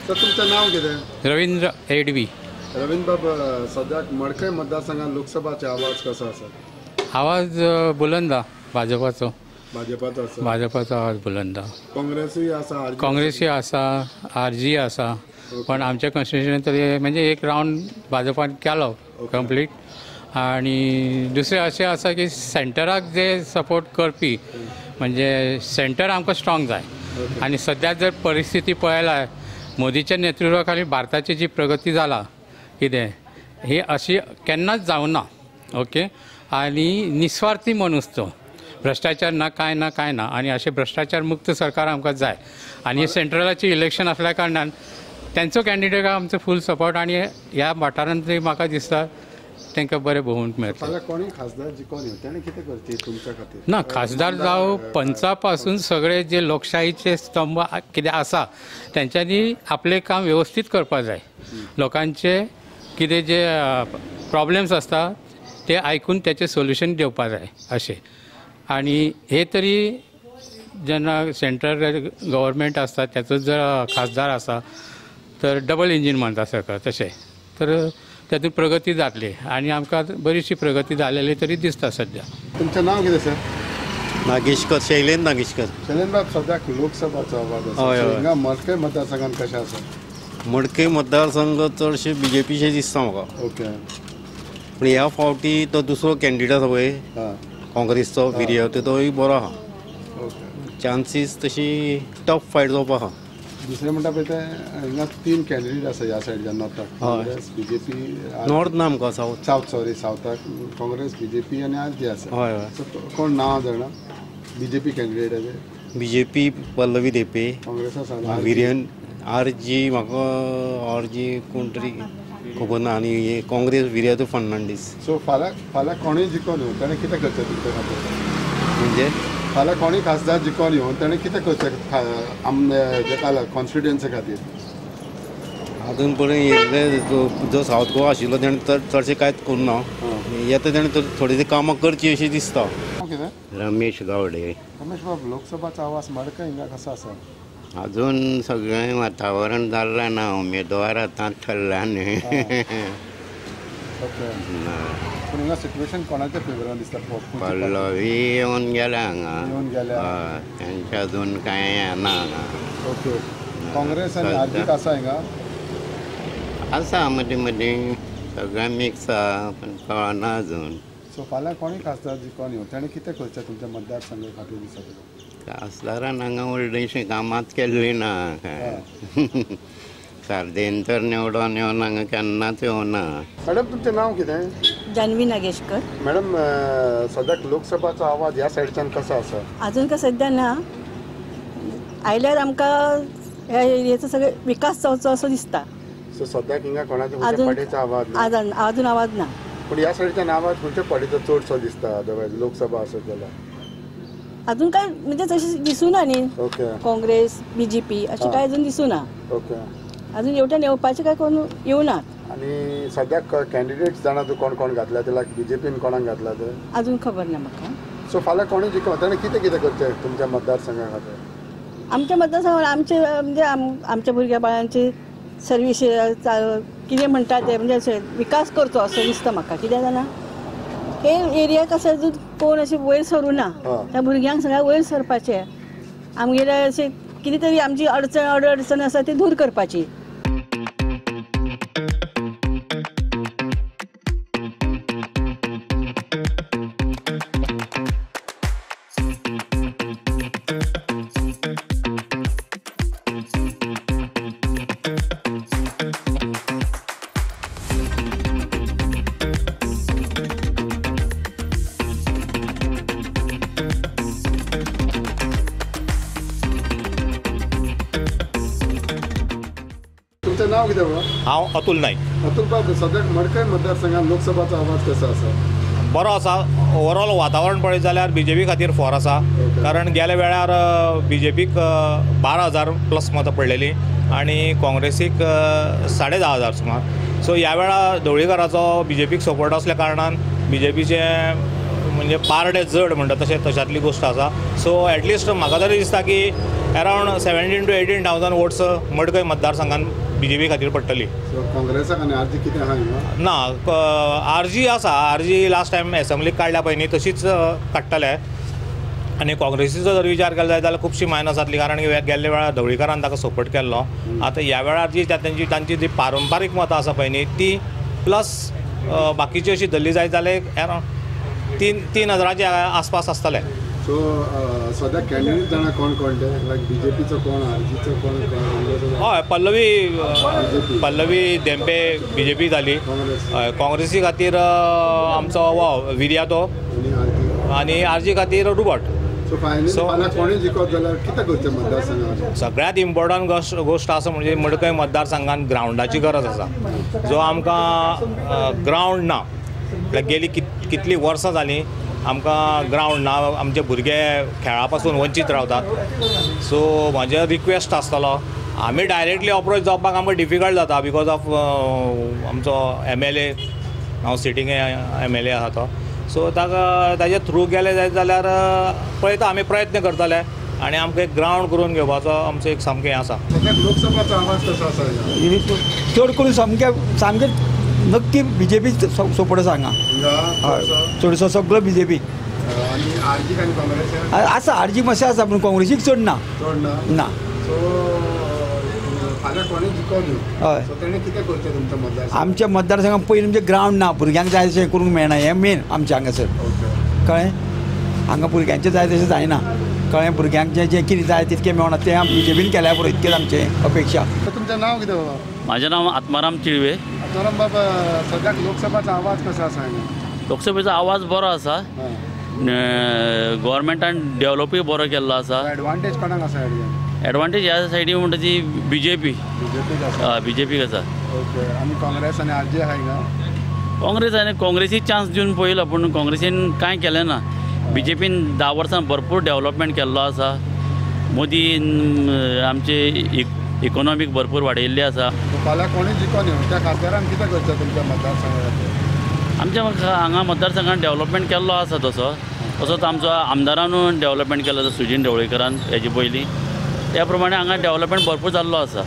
Sir तुमचं नाव कितें? रवींद्र एडवी. रवींद्र बाब, सद्याक मडकय मतदारसंघात लोकसभाचे आवाज कसो आसा? आवाज बुलंद भाजपाचो. भाजपाचो आसा. भाजपाचो आवाज बुलंद. काँग्रेसूय आसा. काँग्रेसी आसा, आरजी आसा. पण आमच्या कॉन्स्टिट्युशनात तरी म्हणजे एक राऊंड भाजपान केलो कंप्लीट. आणि दुसरें अशें आसा की सेंटराक जे सपोर्ट करपी म्हणजे सेंटर आमकां स्ट्रॉंग जाय. आणि सद्या जर परिस्थिती पळयल्यार मोदीच्या नेतृत्वा खाली भारताची जी प्रगती जाला कितें ही अशी केन्नाच जावं ना. ओके. आणि निस्वार्थी मनीस तो, भ्रष्टाचार ना काय ना आणि असे भ्रष्टाचार मुक्त सरकार आमकां जाय. आणि सेंट्रलाची इलेक्शन असल्या कारणान त्यांचो कॅन्डिडेट आमचो फूल सपोर्ट. आणि ह्या वाठारांत म्हाका दिसता तांकां बरें भोवंक मेळटा. फाल्यां कोणी खासदार जिखून येवन ताणें कितें करचें तुमच्या खातीर? ना खासदार जावं पंचा पासून सगळे जे लोकशाहीचे स्तंभ कितें आसा तेंच्यांनी आपलें काम व्यवस्थीत करपाक जाय. लोकांचे कितें जे प्रॉब्लेम्स आसता ते आयकून त्याचे सोल्युशन दिवपाक जाय अशें. आणि हे तरी जेन्ना सेंट्रल गव्हर्मेंट आसता त्याचो जर खासदार आसा तर डबल इंजीन म्हणटा सरकार तशें तर तातूंत प्रगती जातली. आणि आमकां बरीचशी प्रगती जालेली तरी दिसता सध्या. तुमचें नांव कितें सर? नागेशकर, शैलेंद्र नागेशकर. शैलेंद्र बाब, सद्याक लोकसभाचो आवाज आसा. हय, हय. हिंगा मडकय मतदारसंघात कशें आसा? मडकय मतदारसंघ चडशे बीजेपीचे दिसता म्हाका. ओके. पूण ह्या फावटी तो दुसरो कॅन्डिडेट आसा पळय हां. काँग्रेसचो विर्य तोय बरो आहा. ओके. चान्सीस तशी टफ फायट जावपा आहा. दुसरें म्हणटा पळय ते हिंगा 3 कॅन्डिडेट आसा ह्या सायडीच्यान नॉर्थाक. काँग्रेस, बीजेपी. नॉर्थ ना आमकां सावथ. सावथाक काँग्रेस, बीजेपी आनी आरजी आसा. हय हय. सो कोण नांव जाणा बीजेपी कॅन्डिडेटाचे? बीजेपी पल्लवी देपे. काँग्रेस आसा. विर्यन आरजी म्हाका आरजी कोण तरी खबर ना. आनी काँग्रेस विर्यातो फर्नांडीस. सो फाल्यां कोणूय जिखून येवन ताणें कितें करचें तुमच्या खातीर? म्हणजे फाल्यां कोणूय खासदार जिखून येवन ताणें कितें करचें जेका कॉन्स्टिट्युएन्सी खातीर? अजून पर्यंत जो सावथ गोवा आशिल्लो तेणें चडशें कांयच करूं ना. येता तेणें थोडीशी कामां करची अशी दिसता. कितें? रमेश गावडे. रमेश बाब, लोकसभाचो आवाज मडकय हिंगा कसो आसा? अजून सगळें वातावरण जाल्लें ना. उमेदवार आतां ठरला न्ही. ओके. पूण हिंगा सिट्युएशन कोणाच्या फेवरान दिसता? पल्लवी येवन गेल्या हांगा. येवन गेल्या. हय, तेंचे अजून कांय येना हांगा. ओके. काँग्रेस आनी आरजीक आसा हिंगा? आसा मदीं मदीं सगळें मिक्स आहा पण कळना अजून. सो फाल्यां कोणूय खासदार जिखून येवन ताणें कितें करचें तुमच्या मतदारसंघा खातीर दिसता तुका? खासदारान हांगा व्हडलीशीं कामांच केल्लीं ना काय. सार्देन तर निवडून येवन हांगा केन्नाच येवना. मॅडम, तुमचें नांव कितें? जान्हवी नागेशकर. मॅडम, सद्याक लोकसभाचो आवाज ह्या सायडीच्यान कसो आसा? अजून का सध्या ना. आयल्यार आमकां ह्या एरियेचो सगळो विकास जावचो असो दिसता. सो सद्याक हिंगा कोणाच्या खंयच्या पार्टीचो आवाज ना? अजून आवाज ना. पूण ह्या सायडीच्यान आवाज खंयच्या पार्टीचो चडसो दिसता अदरवायज लोकसभा आसत जाल्यार? अजून काय म्हणजे तशें दिसूना न्ही. ओके. काँग्रेस, बीजेपी अशें काय अजून दिसूना. ओके. अजून एवढ्यान येवपाचें काय कोण येवनात. आनी सद्याक कॅन्डिडेट्स जाणा तूं कोण कोण घातला ते? लायक बीजेपीन कोणाक घातला ते? अजून खबर ना म्हाका. सो फाल्यां कोणूय जिखून ताणें कितें कितें करचें तुमच्या मतदारसंघा खातीर? आमच्या मतदारसंघात आमचे म्हणजे आमच्या भुरग्या बाळांची सर्वीस कितें म्हणटा ते म्हणजे अशें विकास करचो असो दिसता म्हाका. कित्याक जाणा हे एरियाक अशें अजून कोण अशें वयर सरूं ना. त्या भुरग्यांक सगळ्यांक वयर सरपाचें. आमगेले अशें कितें तरी आमची अडचण आसा ती दूर करपाची. तुमचें नांव कितें बाबा? हांव अतुल नाईक. अतुल बाब, सद्याक मडकय मतदारसंघात लोकसभाचो आवाज कसो आसा? बरो आसा. ओवरऑल वातावरण पळयत जाल्यार बीजेपी खातीर फॉर आसा. कारण गेल्या वेळार बीजेपीक 12,000 प्लस मतां पडलेलीं आनी काँग्रेसीक 10,500 सुमार. सो ह्या वेळा ढवळीकराचो बीजेपीक सपोर्ट असल्या कारणान बीजेपीचे म्हणजे पारडे जड म्हणटा तशेंतली गोश्ट आसा. सो एटलिस्ट म्हाका तरी दिसता की अरावंड 17,000 to 18,000 वोट्स मडकय मतदारसंघान BJP खातीर पडटली. सो काँग्रेसाक आनी आरजी कितें आहा हिंगा? ना आरजी आसा, आरजी लास्ट टायम एसेंब्लीक काडल्या पळय न्ही तशीच काडटले. आनी काँग्रेसीचो जर विचार केलो जाल्यार खुबशी मायनस जातली, कारण गेल्ल्या वेळार ढवळीकरान ताका सपोर्ट केल्लो. आतां ह्या वेळार जी तांची जी पारंपारीक मतां आसा पळय न्ही ती प्लस बाकीची अशी धरली जायत जाल्यार अरावंड 3,000च्या आसपास आसतले. सो सद्या कॅन्डिडेट जाणा कोण कोण ते लायक BJPचो कोण, आरजीचो कोण, काँग्रेसीचो? हय, पल्लवी धेंपे BJP जाली. हय, काँग्रेसी खातीर आमचो हो विर्यातो आनी आरजी खातीर रुबट. सो फायनली फाल्यां कोणी जिखत जाल्यार कितें करचें मतदारसंघात? सगळ्यात इम्पॉर्टंट गोश्ट आसा म्हणजे मडकय मतदारसंघात ग्रावंडाची गरज आसा. जो आमकां ग्रावंड ना, गेली कितली वर्सां जालीं आमकां ग्रावंड ना, आमचे भुरगे खेळा पासून वंचीत रावतात. सो म्हजे रिक्वेस्ट आसतलो, आमी डायरेक्टली अप्रोच जावपाक आमकां डिफिकल्ट जाता बिकॉज ऑफ आमचो MLA, हांव सिटींग MLA आसा तो. सो ताजे थ्रू गेले जायत जाल्यार पळयता, आमी प्रयत्न करतले आनी आमकां एक ग्रावंड करून घेवपाचो आमचो एक सामकें हें आसा. सगळ्यात लोकसभाचो आवाज कसो आसा? चड करून सामकें नक्की BJP सपोर्ट हांगा. चडसो सगळो BJP. आनी आरजी आनी काँग्रेस आसा, आरजी मातशें आसा पूण काँग्रेसीक चड ना. चड ना. सो फाल्यां कोणी जिखोन हय. सो तेणें कितें करचें तुमच्या मतदारसंघात? आमच्या मतदारसंघात पयलीं म्हणजे ग्रावंड ना, भुरग्यांक जाय तशें करूंक मेळना, हें मेन आमच्या हांगासर. कळ्ळें? हांगा भुरग्यांचें जाय तशें जायना. कळ्ळें? भुरग्यांक जें कितें जाय तितकें मेळना तें BJPन केल्या पुरो, इतकेंच आमचें अपेक्षा. तुमचें नांव कितें बाबा? माझे नाव आत्माराम चिळवे. आत्माराम बाबा, सद्याक लोकसभाचो आवाज कसो आसा हांगा? लोकसभेचो आवाज बरो आसा. गव्हर्मेंटान डेव्हलपूय बरो केल्लो आसा. एडवांटेज कोणाक आसा एरियान? एडवांटेज ह्या सायडीन म्हणटा ती BJP. BJPक आसा. BJPक आसा. ओके. आनी काँग्रेस आनी आरजी आहा हिंगा? काँग्रेसीक चान्स दिवन पळयलो पूण काँग्रेसीन कांय केलें ना. BJPन 10 वर्सां भरपूर डेव्हलपमेंट केल्लो आसा. मोदीन आमचे इकॉनॉमीक भरपूर वाडयल्ली आसा. फाल्यां कोणी जिखोन येवन त्या खासदारान कितें करचें तुमच्या मतदारसंघात? आमच्या हांगा मतदारसंघात डेव्हलपमेंट केल्लो आसा तसोच आमचो आमदारानूय डेव्हलपमेंट केल्लो आसा सुजीन ढवळीकरान हेजे पयलीं. त्या प्रमाणे हांगा डेव्हलपमेंट भरपूर जाल्लो आसा.